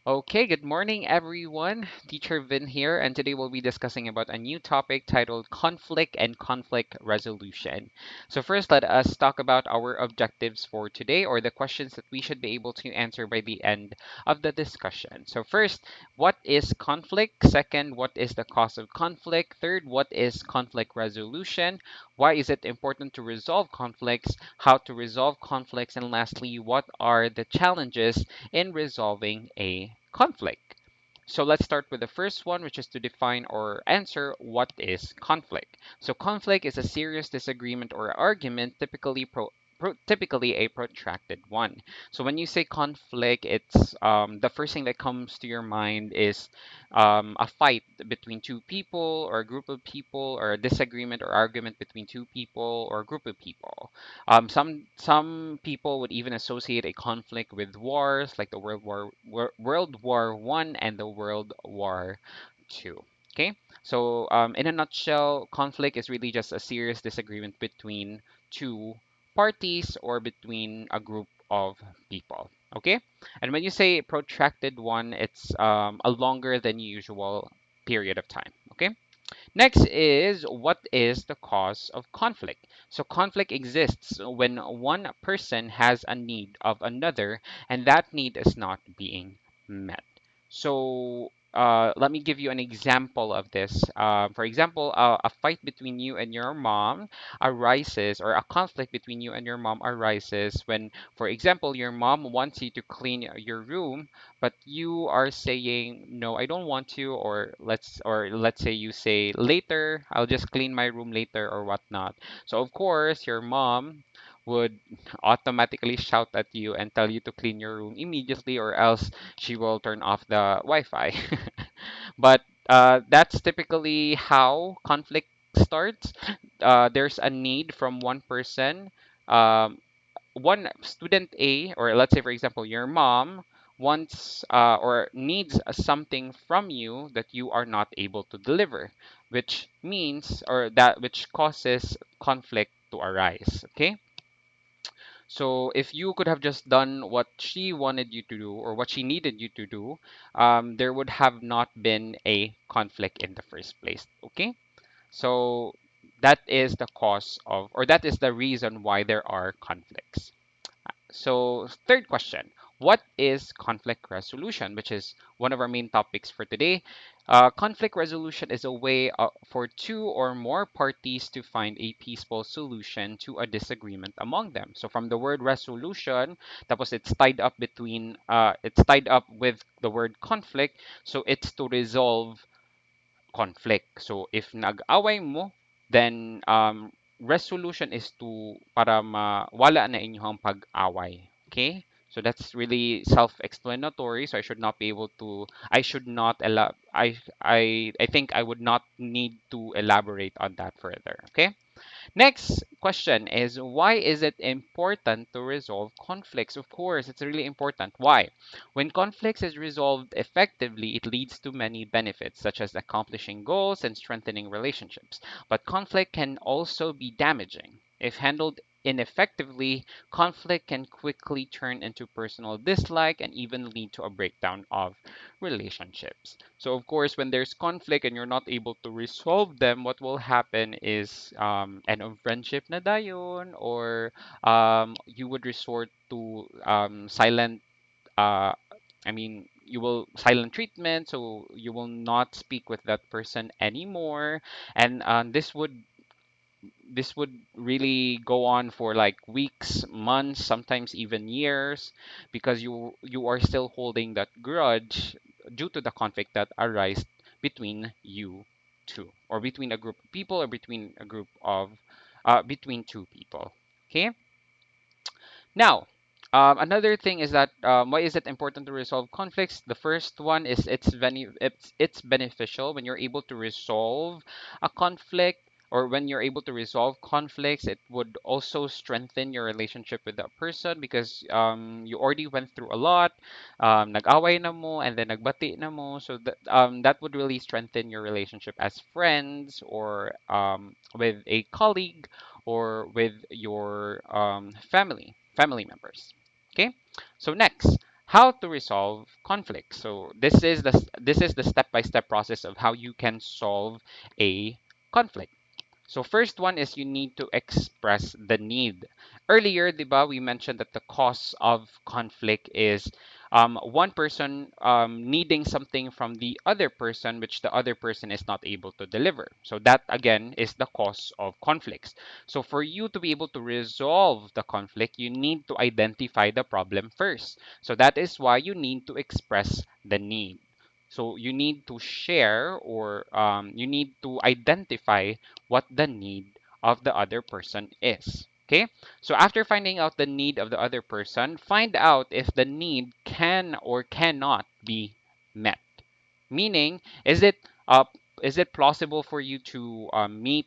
Okay, good morning everyone. Teacher Vin here, and today we'll be discussing about a new topic titled conflict and conflict resolution. So first, let us talk about our objectives for today or the questions that we should be able to answer by the end of the discussion. So first, what is conflict? Second, what is the cause of conflict? Third, what is conflict resolution? Why is it important to resolve conflicts? How to resolve conflicts? And lastly, what are the challenges in resolving a conflict. So let's start with the first one, which is to define or answer what is conflict. So conflict is a serious disagreement or argument, typically a protracted one. So when you say conflict, it's the first thing that comes to your mind is a fight between two people or a group of people or a disagreement or argument between two people or a group of people. Some people would even associate a conflict with wars, like the World War One and the World War Two. Okay, so in a nutshell, conflict is really just a serious disagreement between two parties or between a group of people. Okay, and when you say protracted one, it's a longer than usual period of time. Okay. Next is what is the cause of conflict? So conflict exists when one person has a need of another and that need is not being met. So let me give you an example of this. For example, a fight between you and your mom arises, or a conflict between you and your mom arises when, for example, your mom wants you to clean your room, but you are saying no, I don't want to, or let's say you say later, I'll just clean my room later or whatnot. So of course your mom would automatically shout at you and tell you to clean your room immediately, or else she will turn off the Wi-Fi. But that's typically how conflict starts. There's a need from one person. Um, One student A, or let's say for example, your mom wants or needs something from you that you are not able to deliver, which means or that which causes conflict to arise. Okay. So if you could have just done what she wanted you to do or what she needed you to do, there would have not been a conflict in the first place. Okay. So that is the cause of, or that is the reason why there are conflicts. So, third question. What is conflict resolution, which is one of our main topics for today? Conflict resolution is a way for two or more parties to find a peaceful solution to a disagreement among them. So, from the word resolution, tapos it's tied up with the word conflict. So, it's to resolve conflict. So if nag-away mo, then resolution is to para mawala na inyong pag-away. Okay? So that's really self-explanatory. So I should not I think I would not need to elaborate on that further. Okay? Next question is why is it important to resolve conflicts? Of course, it's really important. Why? When conflicts is resolved effectively, it leads to many benefits, such as accomplishing goals and strengthening relationships. But conflict can also be damaging. If handled ineffectively, conflict can quickly turn into personal dislike and even lead to a breakdown of relationships. So, of course, when there's conflict and you're not able to resolve them, what will happen is end of friendship na dayon, or you would resort to silent, you will silent treatment, so you will not speak with that person anymore. And this would really go on for like weeks, months, sometimes even years, because you are still holding that grudge due to the conflict that arise between you two, or between a group of people, or between two people. Okay. Now, another thing is that why is it important to resolve conflicts? The first one is it's beneficial when you're able to resolve a conflict, or when you're able to resolve conflicts. It would also strengthen your relationship with that person because you already went through a lot. Nag-away na mo and then nagbati na mo, so that would really strengthen your relationship as friends, or with a colleague, or with your family members. Okay, so next, how to resolve conflicts. So this is the step-by-step process of how you can solve a conflict. So first one is you need to express the need. Earlier, diba, we mentioned that the cause of conflict is one person needing something from the other person, which the other person is not able to deliver. So that again is the cause of conflicts. So for you to be able to resolve the conflict, you need to identify the problem first. So that is why you need to express the need. So you need to share or you need to identify what the need of the other person is. Okay? So after finding out the need of the other person, find out if the need can or cannot be met. Meaning, uh is it plausible for you to meet,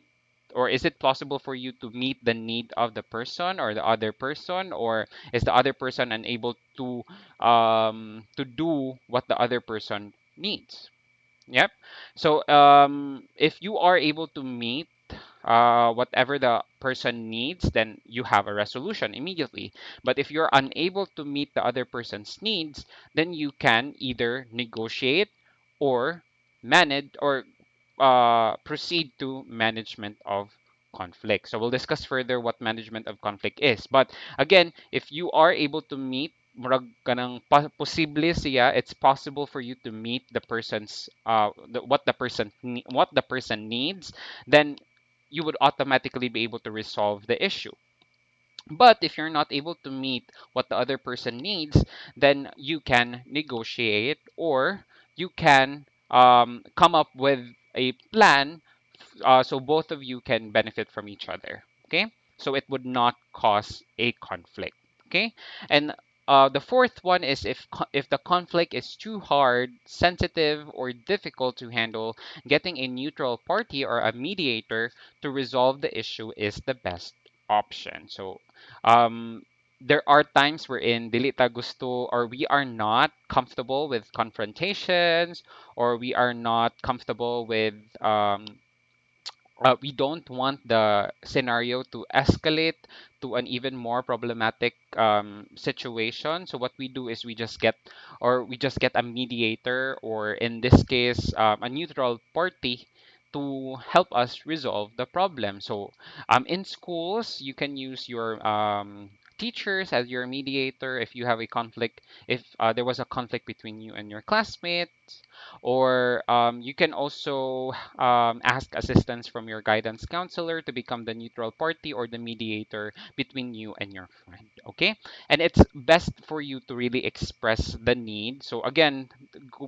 or is it plausible for you to meet the need of the person or the other person, or is the other person unable to do what the other person needs? Yep. So if you are able to meet whatever the person needs, then you have a resolution immediately. But if you're unable to meet the other person's needs, then you can either negotiate or manage or proceed to management of conflict. So we'll discuss further what management of conflict is. But again, if you are able to meet murag kanang posible siya, it's possible for you to meet the person's what the person needs, then you would automatically be able to resolve the issue. But if you're not able to meet what the other person needs, then you can negotiate, or you can come up with a plan so both of you can benefit from each other. Okay, so it would not cause a conflict. Okay, and the fourth one is if the conflict is too hard, sensitive, or difficult to handle, getting a neutral party or a mediator to resolve the issue is the best option. So um, there are times wherein dili ta gusto, or we are not comfortable with confrontations, or we are not comfortable with we don't want the scenario to escalate to an even more problematic situation. So what we do is we just get a mediator, or in this case, a neutral party to help us resolve the problem. So in schools, you can use your teachers as your mediator if you have a conflict, if there was a conflict between you and your classmates, or you can also ask assistance from your guidance counselor to become the neutral party or the mediator between you and your friend. Okay? And it's best for you to really express the need. So, again,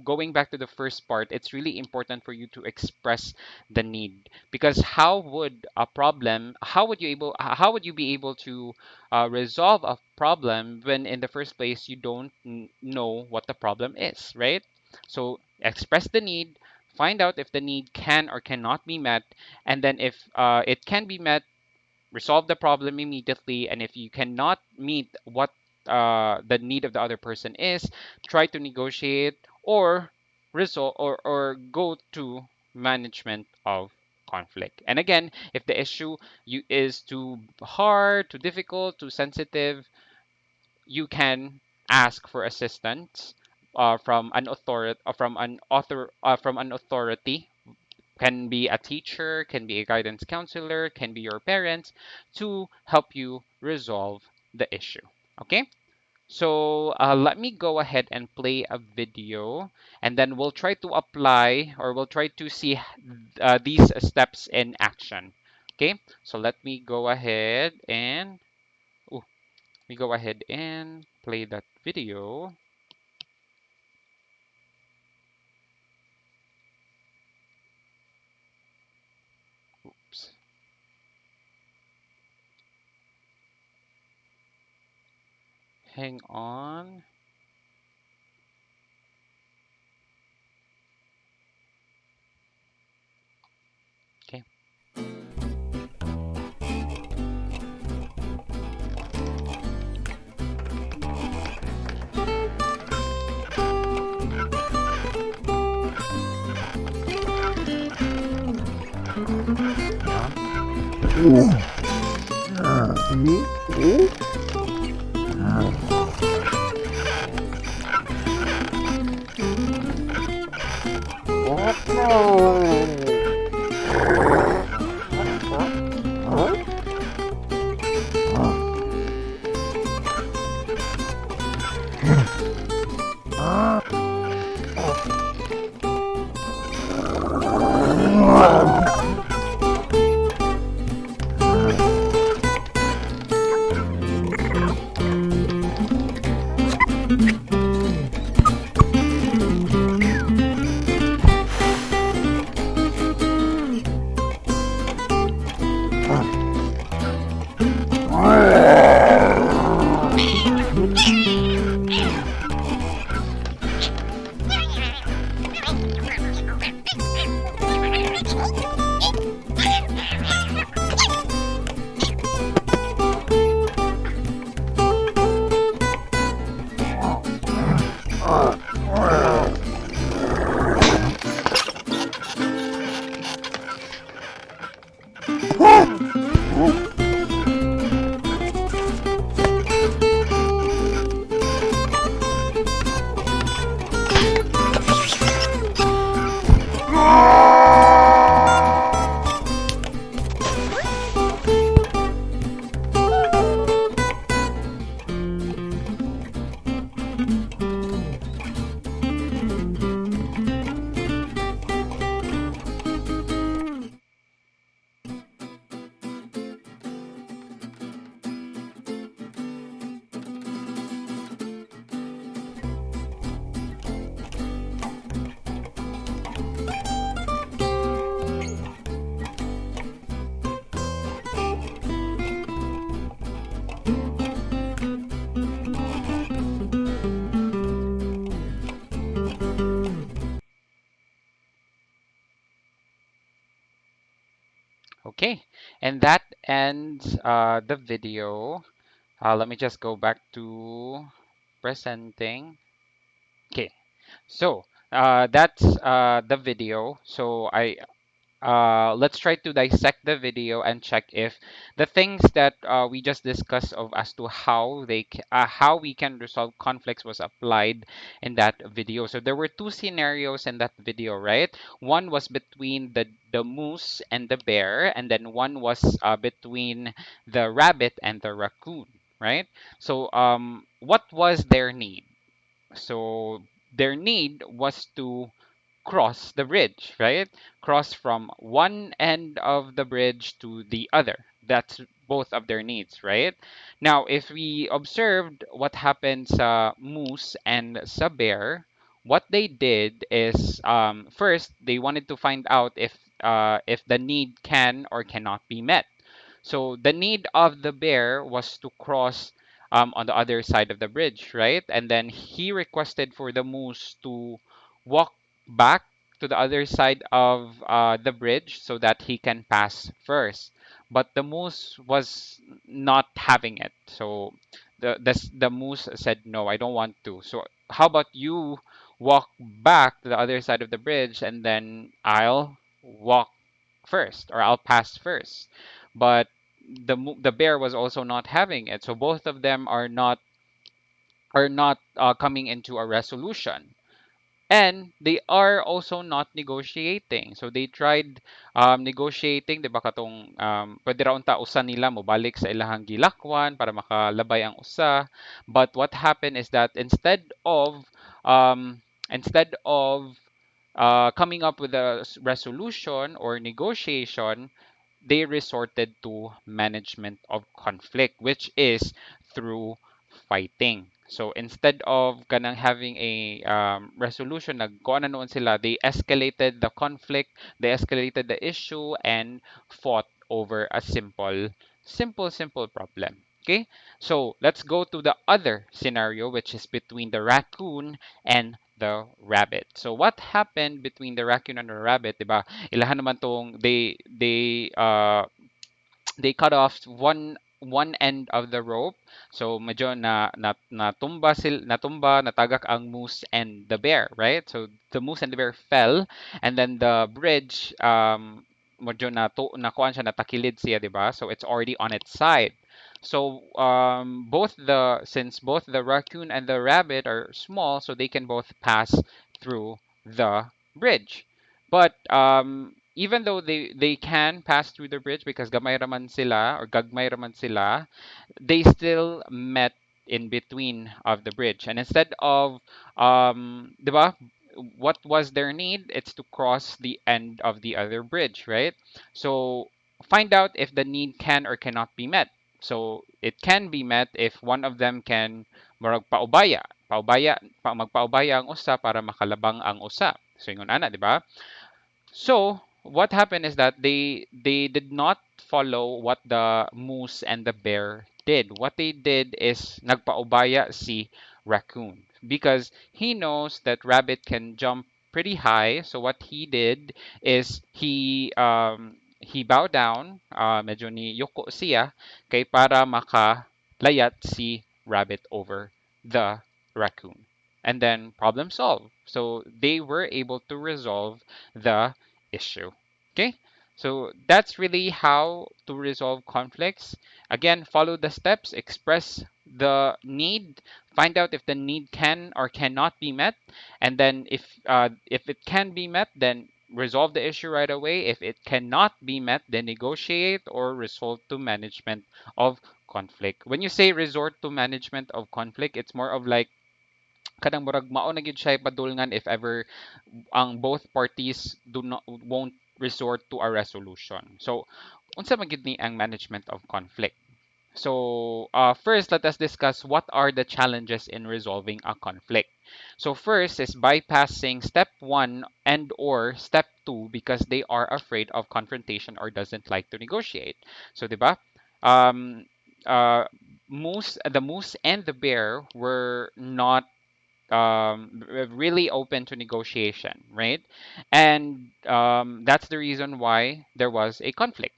going back to the first part, it's really important for you to express the need, because how would you be able to resolve a problem when in the first place you don't know what the problem is, right? So express the need, find out if the need can or cannot be met, and then if it can be met, resolve the problem immediately. And if you cannot meet what the need of the other person is, try to negotiate or resolve or go to management of conflict. And again, if the issue is too hard, too difficult, too sensitive, you can ask for assistance from an authority. Can be a teacher, can be a guidance counselor, can be your parents, to help you resolve the issue. Okay, so let me go ahead and play a video, and then we'll try to apply, or we'll try to see these steps in action. Okay, so let me go ahead and play that video. Oops. Hang on. Okay. Okay, and that ends the video. Let me just go back to presenting. Okay, so that's the video. So let's try to dissect the video and check if the things that we just discussed of as to how we can resolve conflicts was applied in that video. So there were two scenarios in that video, right? One was between the moose and the bear, and then one was between the rabbit and the raccoon, right? So what was their need? So their need was to cross the bridge, right? Cross from one end of the bridge to the other. That's both of their needs, right? Now, if we observed what happened sa moose and sa bear, what they did is first they wanted to find out if the need can or cannot be met. So the need of the bear was to cross on the other side of the bridge, right? And then he requested for the moose to walk back to the other side of the bridge so that he can pass first. But the moose was not having it. So the moose said, "No, I don't want to. So how about you walk back to the other side of the bridge and then I'll walk first or I'll pass first." But the bear was also not having it. So both of them are not coming into a resolution. And they are also not negotiating. So they tried negotiating, di ba katong pwede raon ta usa nila mo balik sa ilahang gilakwan para makalabay ang usa. But what happened is that instead of coming up with a resolution or negotiation, they resorted to management of conflict, which is through fighting. So instead of kanang having a resolution, nagkuha na noon sila, they escalated the conflict, they escalated the issue, and fought over a simple problem. Okay, so let's go to the other scenario, which is between the raccoon and the rabbit. So what happened between the raccoon and the rabbit, diba? Ilahan naman tong they cut off one end of the rope. So medyo natumba natagak ang moose and the bear, right? So the moose and the bear fell, and then the bridge medyo nakuan siya, natakilid siya, 'di ba? So it's already on its side. So since both the raccoon and the rabbit are small, so they can both pass through the bridge. But even though they can pass through the bridge because gamay raman sila or gagmay raman sila, they still met in between of the bridge. And instead of, 'di ba, what was their need? It's to cross the end of the other bridge, right? So find out if the need can or cannot be met. So it can be met if one of them can murag paubaya. Magpaubaya ang usa para makalabang ang usa. So ingon ana, di ba? So what happened is that they did not follow what the moose and the bear did. What they did is nagpaubaya si raccoon because he knows that rabbit can jump pretty high. So what he did is he bowed down, medyo ni yuko siya kay para makalayat si rabbit over the raccoon. And then problem solved. So they were able to resolve the issue. Okay? So that's really how to resolve conflicts. Again, follow the steps, express the need, find out if the need can or cannot be met, and then if it can be met, then resolve the issue right away. If it cannot be met, then negotiate or resort to management of conflict. When you say resort to management of conflict, it's more of like kanang murag mao na gyud siya padulngan if ever ang both parties do not won't resort to a resolution. So, unsa man gyud ni ang management of conflict? So, first, let us discuss what are the challenges in resolving a conflict. So, first is bypassing step one and or step two because they are afraid of confrontation or doesn't like to negotiate. So, diba? Um, uh, the moose and the bear were not really open to negotiation, right? And that's the reason why there was a conflict.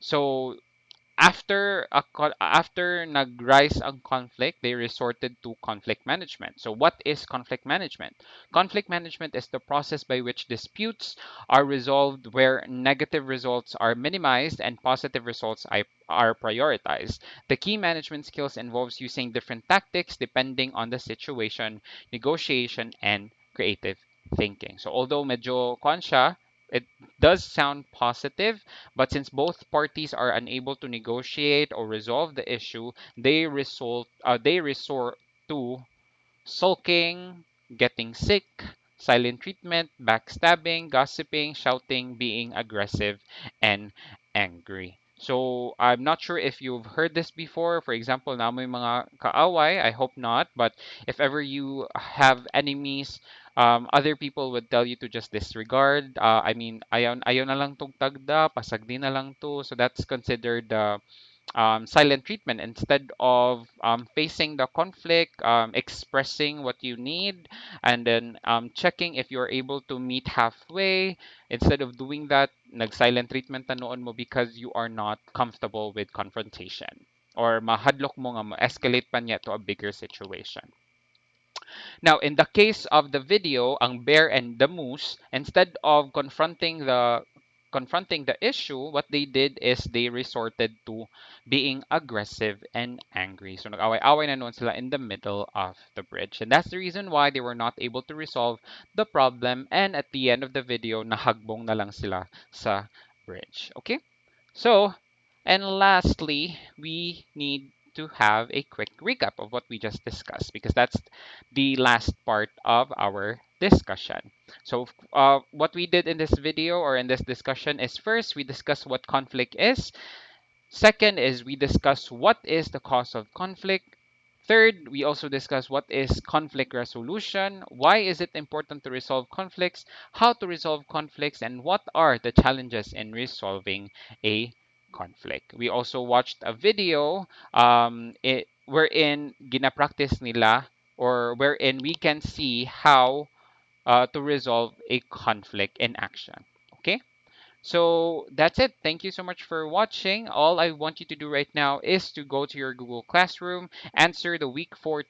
So after nag-rise ang conflict, they resorted to conflict management. So what is conflict management? Conflict management is the process by which disputes are resolved where negative results are minimized and positive results are prioritized. The key management skills involves using different tactics depending on the situation, negotiation, and creative thinking. So although medyo kwan siya, it does sound positive, but since both parties are unable to negotiate or resolve the issue, they resort to sulking, getting sick, silent treatment, backstabbing, gossiping, shouting, being aggressive, and angry. So I'm not sure if you've heard this before. For example, na may mga kaaway, I hope not, but if ever you have enemies, other people would tell you to just disregard. I mean, ayaw na lang tong tagda, pasagdi na lang to. So that's considered silent treatment instead of facing the conflict, expressing what you need, and then checking if you're able to meet halfway. Instead of doing that, nag-silent treatment na noon mo because you are not comfortable with confrontation. Or mahadlok mo nga ma-escalate pa niya to a bigger situation. Now, in the case of the video, ang bear and the moose, instead of confronting the issue, what they did is they resorted to being aggressive and angry. So nag-away-away na noon sila in the middle of the bridge. And that's the reason why they were not able to resolve the problem. And at the end of the video, nahagbong na lang sila sa bridge. Okay? So, and lastly, we need to have a quick recap of what we just discussed because that's the last part of our discussion. So, what we did in this video or in this discussion is first, we discussed what conflict is. Second is we discuss what is the cause of conflict. Third, we also discuss what is conflict resolution, why is it important to resolve conflicts, how to resolve conflicts, and what are the challenges in resolving a conflict. We also watched a video wherein ginapractice nila or wherein we can see how to resolve a conflict in action. Okay? So that's it. Thank you so much for watching. All I want you to do right now is to go to your Google Classroom, answer the week 4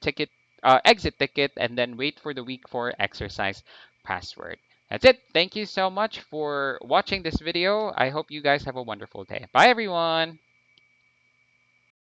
exit ticket, and then wait for the week 4 exercise password. That's it. Thank you so much for watching this video. I hope you guys have a wonderful day. Bye, everyone.